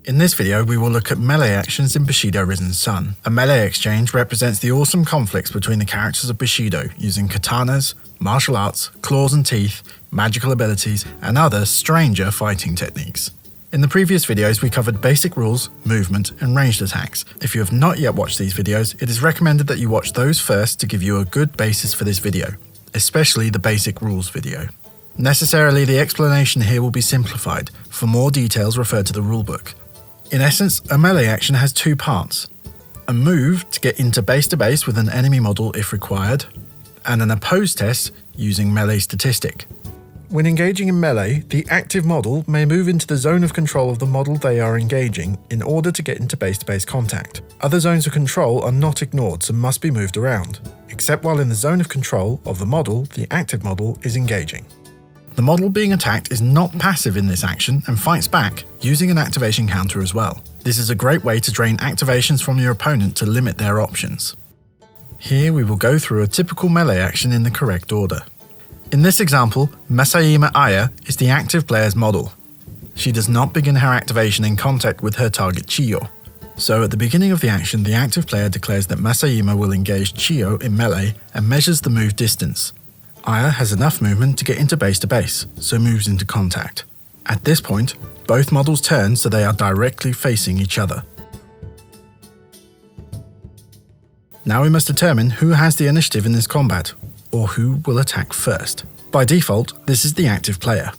In this video, we will look at melee actions in Bushido Risen Sun. A melee exchange represents the awesome conflicts between the characters of Bushido using katanas, martial arts, claws and teeth, magical abilities, and other stranger fighting techniques. In the previous videos, we covered basic rules, movement, and ranged attacks. If you have not yet watched these videos, it is recommended that you watch those first to give you a good basis for this video, especially the basic rules video. Necessarily, the explanation here will be simplified. For more details, refer to the rulebook. In essence, a melee action has two parts: a move to get into base-to-base with an enemy model if required, and an oppose test using melee statistic. When engaging in melee, the active model may move into the zone of control of the model they are engaging in order to get into base-to-base contact. Other zones of control are not ignored, so must be moved around, except while in the zone of control of the model the active model is engaging. The model being attacked is not passive in this action and fights back, using an activation counter as well. This is a great way to drain activations from your opponent to limit their options. Here we will go through a typical melee action in the correct order. In this example, Masayima Aya is the active player's model. She does not begin her activation in contact with her target Chiyo. So at the beginning of the action, the active player declares that Masayima will engage Chiyo in melee and measures the move distance. Aya has enough movement to get into base-to-base, so moves into contact. At this point, both models turn so they are directly facing each other. Now we must determine who has the initiative in this combat, or who will attack first. By default, this is the active player,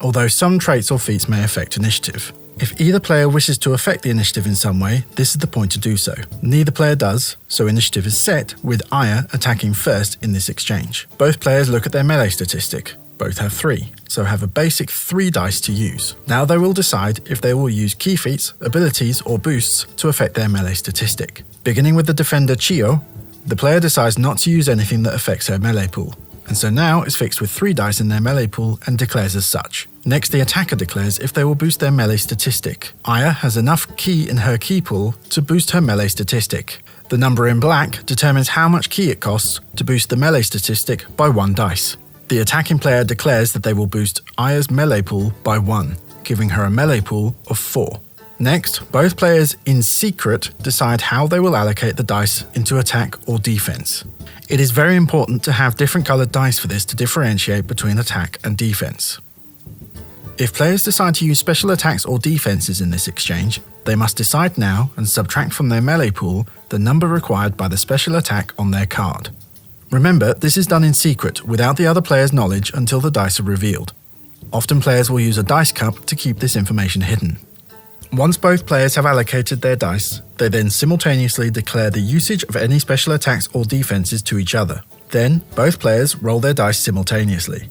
although some traits or feats may affect initiative. If either player wishes to affect the initiative in some way, this is the point to do so. Neither player does, so initiative is set, with Aya attacking first in this exchange. Both players look at their melee statistic. Both have 3, so have a basic 3 dice to use. Now they will decide if they will use key feats, abilities, or boosts to affect their melee statistic. Beginning with the defender Chiyo, the player decides not to use anything that affects her melee pool, and so now is fixed with 3 dice in their melee pool and declares as such. Next, the attacker declares if they will boost their melee statistic. Aya has enough key in her key pool to boost her melee statistic. The number in black determines how much key it costs to boost the melee statistic by 1 dice. The attacking player declares that they will boost Aya's melee pool by 1, giving her a melee pool of 4. Next, both players in secret decide how they will allocate the dice into attack or defense. It is very important to have different colored dice for this to differentiate between attack and defense. If players decide to use special attacks or defenses in this exchange, they must decide now and subtract from their melee pool the number required by the special attack on their card. Remember, this is done in secret without the other player's knowledge until the dice are revealed. Often players will use a dice cup to keep this information hidden. Once both players have allocated their dice, they then simultaneously declare the usage of any special attacks or defenses to each other. Then, both players roll their dice simultaneously.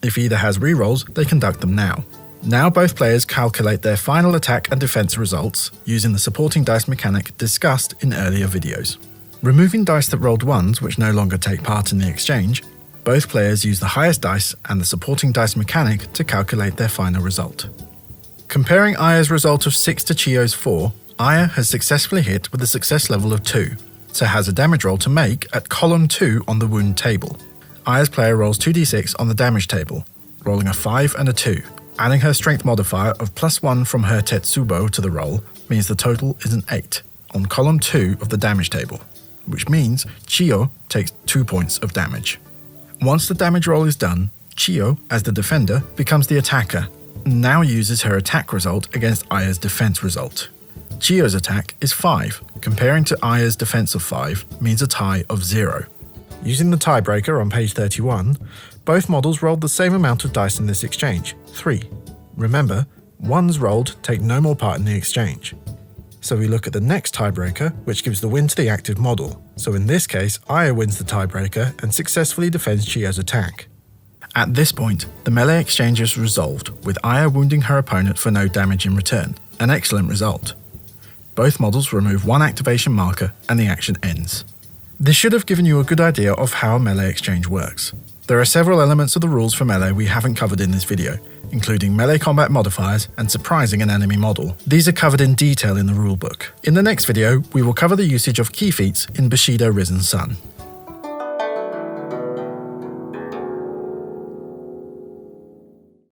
If either has rerolls, they conduct them now. Now both players calculate their final attack and defense results using the supporting dice mechanic discussed in earlier videos. Removing dice that rolled 1s which no longer take part in the exchange, both players use the highest dice and the supporting dice mechanic to calculate their final result. Comparing Aya's result of 6 to Chiyo's 4, Aya has successfully hit with a success level of 2, so has a damage roll to make at column 2 on the wound table. Aya's player rolls 2d6 on the damage table, rolling a 5 and a 2. Adding her strength modifier of +1 from her Tetsubo to the roll means the total is an 8 on column 2 of the damage table, which means Chiyo takes 2 points of damage. Once the damage roll is done, Chiyo, as the defender, becomes the attacker, and now uses her attack result against Aya's defense result. Chiyo's attack is 5, comparing to Aya's defense of 5 means a tie of 0. Using the tiebreaker on page 31, both models rolled the same amount of dice in this exchange, 3. Remember, 1s rolled take no more part in the exchange. So we look at the next tiebreaker, which gives the win to the active model. So in this case, Aya wins the tiebreaker and successfully defends Chiyo's attack. At this point, the melee exchange is resolved, with Aya wounding her opponent for no damage in return, an excellent result. Both models remove 1 activation marker and the action ends. This should have given you a good idea of how a melee exchange works. There are several elements of the rules for melee we haven't covered in this video, including melee combat modifiers and surprising an enemy model. These are covered in detail in the rulebook. In the next video, we will cover the usage of key feats in Bushido Risen Sun.